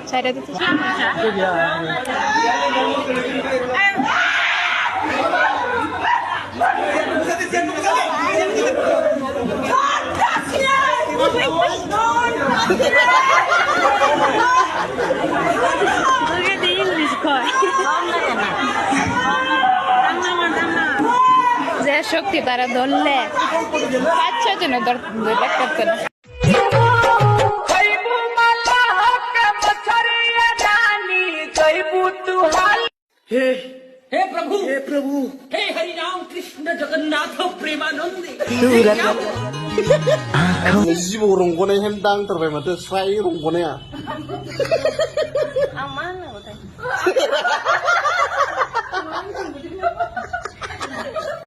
Saya ada tuh. যে শক্তি তারা ধরলে 5-6 জন ধরতে করতে না। हे प्रभु हे Hari Ram Krishna Jagannath Premanand Jibo rongkone hendang terbaik mata, saya rongkone ya. Aman lah,